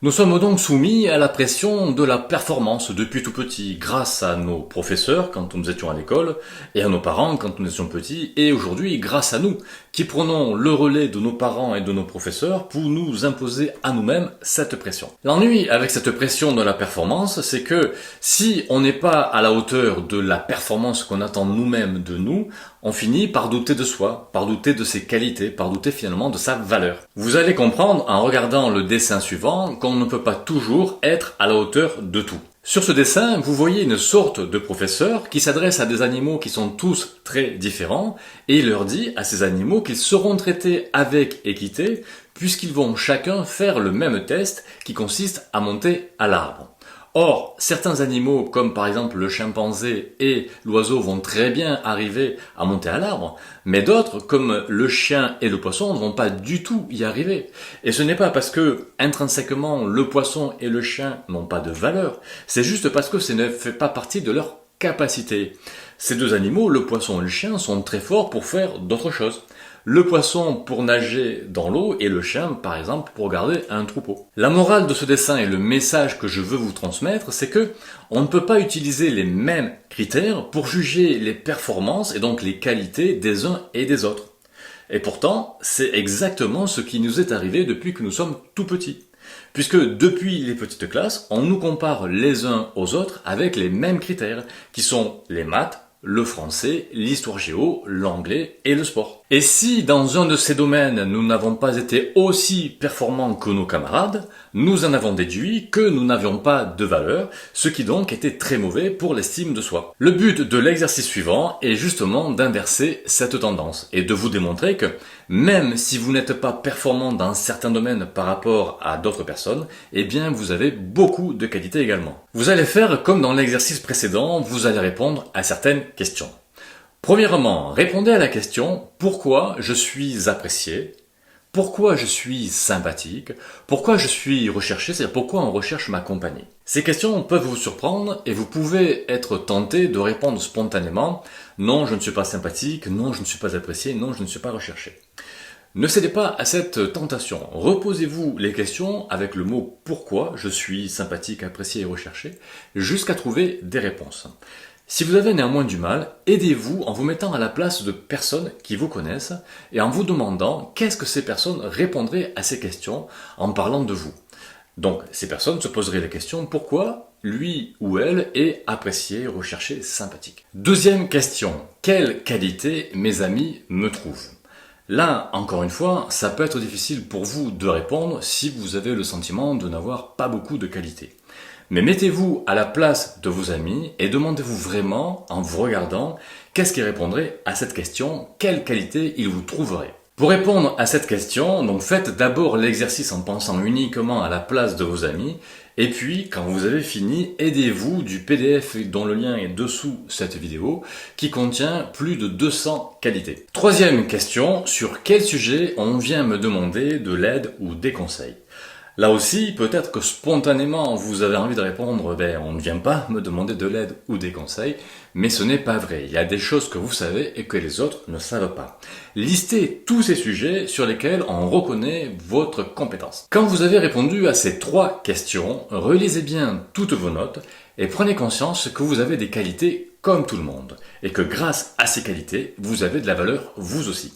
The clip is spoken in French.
Nous sommes donc soumis à la pression de la performance depuis tout petit, grâce à nos professeurs quand nous étions à l'école, et à nos parents quand nous étions petits, et aujourd'hui grâce à nous, qui prenons le relais de nos parents et de nos professeurs pour nous imposer à nous-mêmes cette pression. L'ennui avec cette pression de la performance, c'est que si on n'est pas à la hauteur de la performance qu'on attend nous-mêmes de nous, on finit par douter de soi, par douter de ses qualités, par douter finalement de sa valeur. Vous allez comprendre en regardant le dessin suivant qu'on ne peut pas toujours être à la hauteur de tout. Sur ce dessin, vous voyez une sorte de professeur qui s'adresse à des animaux qui sont tous très différents et il leur dit à ces animaux qu'ils seront traités avec équité puisqu'ils vont chacun faire le même test qui consiste à monter à l'arbre. Or, certains animaux, comme par exemple le chimpanzé et l'oiseau, vont très bien arriver à monter à l'arbre, mais d'autres, comme le chien et le poisson, ne vont pas du tout y arriver. Et ce n'est pas parce que, intrinsèquement, le poisson et le chien n'ont pas de valeur, c'est juste parce que ça ne fait pas partie de leur capacité. Ces deux animaux, le poisson et le chien, sont très forts pour faire d'autres choses. Le poisson pour nager dans l'eau et le chien, par exemple, pour garder un troupeau. La morale de ce dessin et le message que je veux vous transmettre, c'est que on ne peut pas utiliser les mêmes critères pour juger les performances et donc les qualités des uns et des autres. Et pourtant, c'est exactement ce qui nous est arrivé depuis que nous sommes tout petits. Puisque depuis les petites classes, on nous compare les uns aux autres avec les mêmes critères, qui sont les maths, le français, l'histoire géo, l'anglais et le sport. Et si dans un de ces domaines nous n'avons pas été aussi performants que nos camarades, nous en avons déduit que nous n'avions pas de valeur, ce qui donc était très mauvais pour l'estime de soi. Le but de l'exercice suivant est justement d'inverser cette tendance et de vous démontrer que même si vous n'êtes pas performant dans certains domaines par rapport à d'autres personnes, eh bien vous avez beaucoup de qualités également. Vous allez faire comme dans l'exercice précédent, vous allez répondre à certaines questions. Premièrement, répondez à la question « Pourquoi je suis apprécié ?» Pourquoi je suis sympathique? Pourquoi je suis recherché? C'est-à-dire pourquoi on recherche ma compagnie? Ces questions peuvent vous surprendre et vous pouvez être tenté de répondre spontanément « Non, je ne suis pas sympathique, non, je ne suis pas apprécié, non, je ne suis pas recherché ». Ne cédez pas à cette tentation. Reposez-vous les questions avec le mot « Pourquoi je suis sympathique, apprécié et recherché ?» jusqu'à trouver des réponses. Si vous avez néanmoins du mal, aidez-vous en vous mettant à la place de personnes qui vous connaissent et en vous demandant qu'est-ce que ces personnes répondraient à ces questions en parlant de vous. Donc, ces personnes se poseraient la question pourquoi lui ou elle est apprécié, recherché, sympathique. Deuxième question, quelle qualité mes amis me trouvent? Là, encore une fois, ça peut être difficile pour vous de répondre si vous avez le sentiment de n'avoir pas beaucoup de qualité. Mais mettez-vous à la place de vos amis et demandez-vous vraiment, en vous regardant, qu'est-ce qui répondrait à cette question, quelle qualité ils vous trouveraient. Pour répondre à cette question, donc faites d'abord l'exercice en pensant uniquement à la place de vos amis, et puis, quand vous avez fini, aidez-vous du PDF dont le lien est dessous cette vidéo, qui contient plus de 200 qualités. Troisième question, sur quel sujet on vient me demander de l'aide ou des conseils? Là aussi, peut-être que spontanément, vous avez envie de répondre « on ne vient pas me demander de l'aide ou des conseils », mais ce n'est pas vrai. Il y a des choses que vous savez et que les autres ne savent pas. Listez tous ces sujets sur lesquels on reconnaît votre compétence. Quand vous avez répondu à ces 3 questions, relisez bien toutes vos notes et prenez conscience que vous avez des qualités comme tout le monde et que grâce à ces qualités, vous avez de la valeur vous aussi.